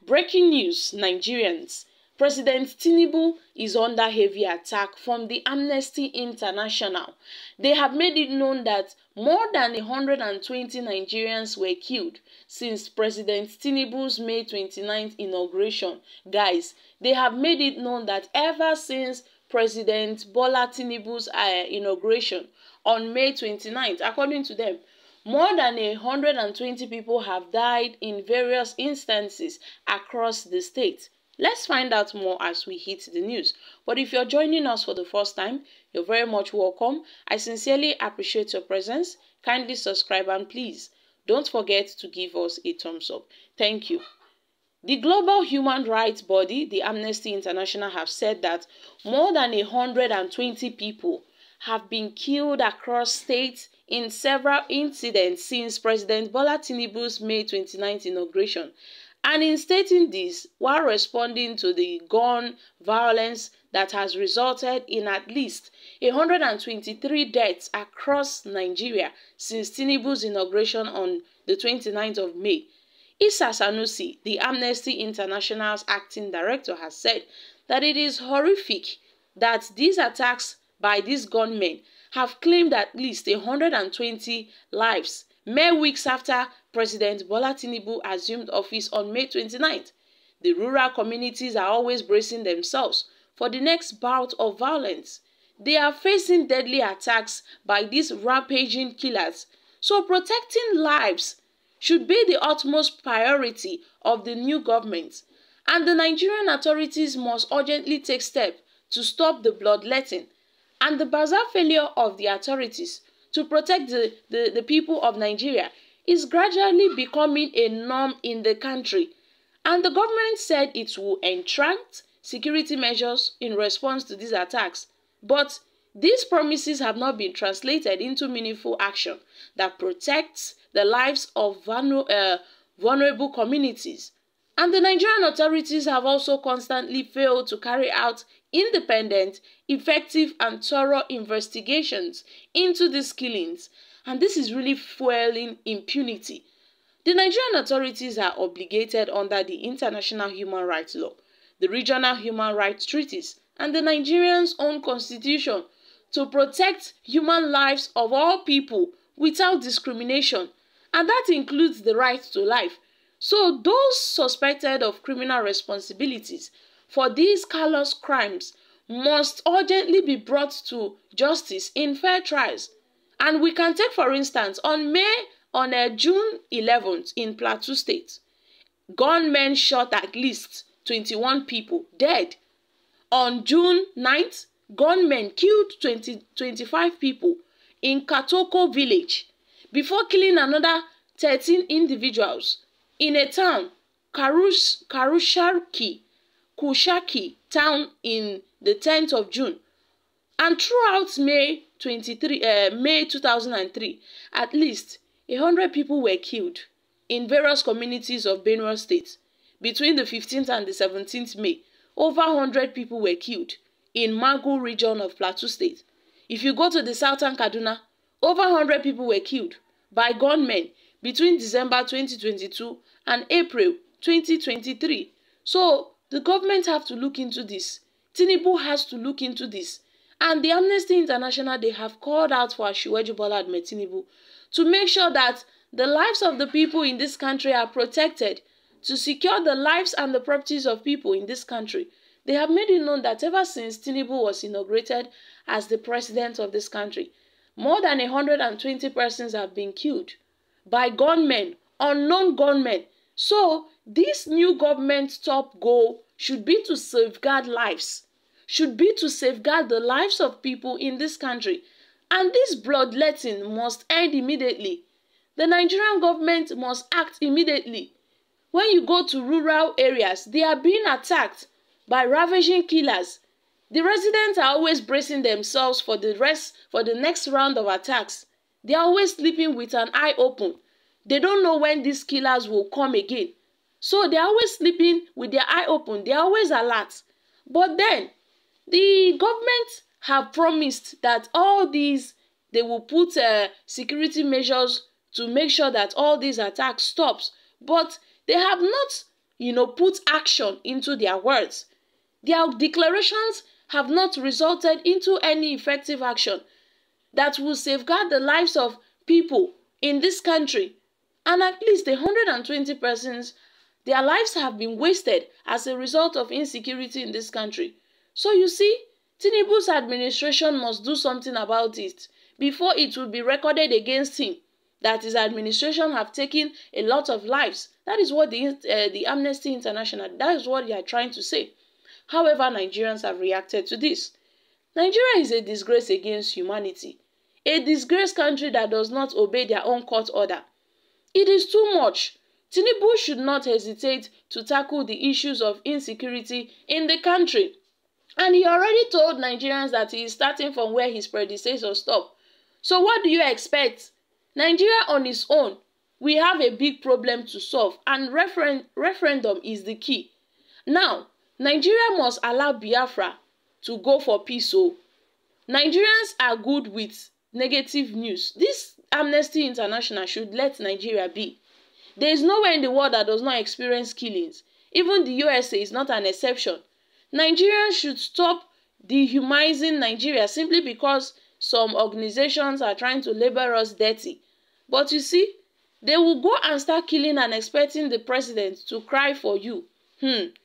Breaking news, Nigerians. President Tinubu is under heavy attack from the Amnesty International. They have made it known that more than 120 Nigerians were killed since President Tinubu's May 29th inauguration. Guys, they have made it known that ever since President Bola Tinubu's inauguration on May 29th, according to them, more than 120 people have died in various instances across the state. Let's find out more as we hit the news. But if you're joining us for the first time, you're very much welcome. I sincerely appreciate your presence. Kindly subscribe and please don't forget to give us a thumbs up. Thank you. The global human rights body, the Amnesty International, have said that more than 120 people have been killed across states in several incidents since President Bola Tinubu's May 29th inauguration. And in stating this, while responding to the gun violence that has resulted in at least 123 deaths across Nigeria since Tinubu's inauguration on the 29th of May, Issa Sanusi, the Amnesty International's acting director, has said that it is horrific that these attacks by these gunmen have claimed at least 120 lives mere weeks after President Bola Tinubu assumed office on May 29th. The rural communities are always bracing themselves for the next bout of violence. They are facing deadly attacks by these rampaging killers, so protecting lives should be the utmost priority of the new government, and the Nigerian authorities must urgently take steps to stop the bloodletting and the bizarre failure of the authorities to protect the people of Nigeria is gradually becoming a norm in the country. And the government said it will entract security measures in response to these attacks. But these promises have not been translated into meaningful action that protects the lives of vulnerable communities. And the Nigerian authorities have also constantly failed to carry out independent, effective and thorough investigations into these killings. And this is really fueling impunity. The Nigerian authorities are obligated under the international human rights law, the regional human rights treaties, and the Nigerians' own constitution to protect human lives of all people without discrimination. And that includes the right to life. So those suspected of criminal responsibilities for these callous crimes must urgently be brought to justice in fair trials. And we can take, for instance, on June 11th in Plateau State, gunmen shot at least 21 people dead. On June 9th, gunmen killed 25 people in Katoko village before killing another 13 individuals in a town, Kushaki town, in the 10th of June. And throughout May 2003, at least 100 people were killed in various communities of Benue State. Between the 15th and the 17th May, over 100 people were killed in Magu region of Plateau State. If you go to the southern Kaduna, over 100 people were killed by gunmen between December 2022 and April 2023. So the government have to look into this. Tinubu has to look into this. And the Amnesty International, they have called out for Asiwaju Bola Tinubu to make sure that the lives of the people in this country are protected, to secure the lives and the properties of people in this country. They have made it known that ever since Tinubu was inaugurated as the president of this country, more than 120 persons have been killed by gunmen, unknown gunmen. So this new government's top goal should be to safeguard lives, should be to safeguard the lives of people in this country. And this bloodletting must end immediately. The Nigerian government must act immediately. When you go to rural areas, they are being attacked by ravaging killers. The residents are always bracing themselves for the next round of attacks. They are always sleeping with an eye open. They don't know when these killers will come again. So they are always sleeping with their eye open. They are always alert. But then, the government have promised that all these, they will put security measures to make sure that all these attacks stops. But they have not put action into their words. Their declarations have not resulted into any effective action that will safeguard the lives of people in this country. And at least 120 persons, their lives have been wasted as a result of insecurity in this country. So you see, Tinubu's administration must do something about it before it will be recorded against him that his administration have taken a lot of lives. That is what the Amnesty International, that is what they are trying to say. However, Nigerians have reacted to this. Nigeria is a disgrace against humanity, a disgraced country that does not obey their own court order. It is too much. Tinubu should not hesitate to tackle the issues of insecurity in the country. And he already told Nigerians that he is starting from where his predecessors stopped. So what do you expect? Nigeria on its own, we have a big problem to solve, and referendum is the key. Now, Nigeria must allow Biafra to go for peace. So Nigerians are good with negative news. This Amnesty International should let Nigeria be. There is nowhere in the world that does not experience killings. Even the USA is not an exception. Nigerians should stop dehumanizing Nigeria simply because some organizations are trying to label us dirty. But you see, they will go and start killing and expecting the president to cry for you.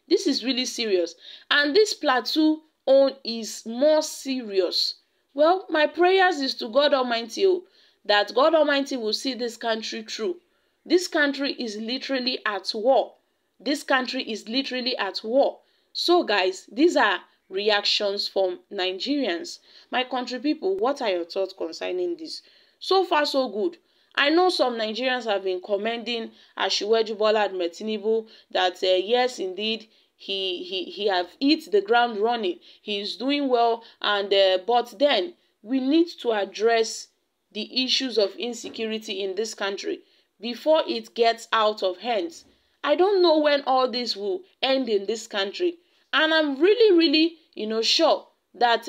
This is really serious. And this plateau own is more serious. Well, my prayers is to God Almighty that God Almighty will see this country through. This country is literally at war. This country is literally at war. So guys, these are reactions from Nigerians. My country people, what are your thoughts concerning this? So far so good. I know some Nigerians have been commending Asiwaju Bola Ahmed Tinubu that yes indeed he have hit the ground running. He is doing well, and but then we need to address the issues of insecurity in this country before it gets out of hands. I don't know when all this will end in this country, and I'm really sure that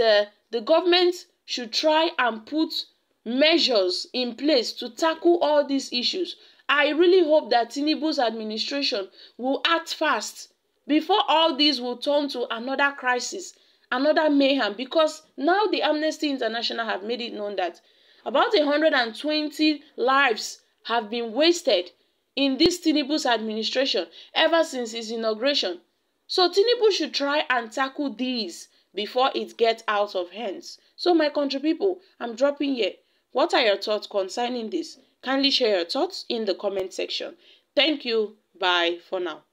the government should try and put measures in place to tackle all these issues. I really hope that Tinubu's administration will act fast before all this will turn to another crisis, another mayhem, because now the Amnesty International have made it known that about 120 lives have been wasted in this Tinubu's administration ever since his inauguration. So Tinubu should try and tackle these before it gets out of hands. So my country people, I'm dropping here. What are your thoughts concerning this? Kindly share your thoughts in the comment section. Thank you. Bye for now.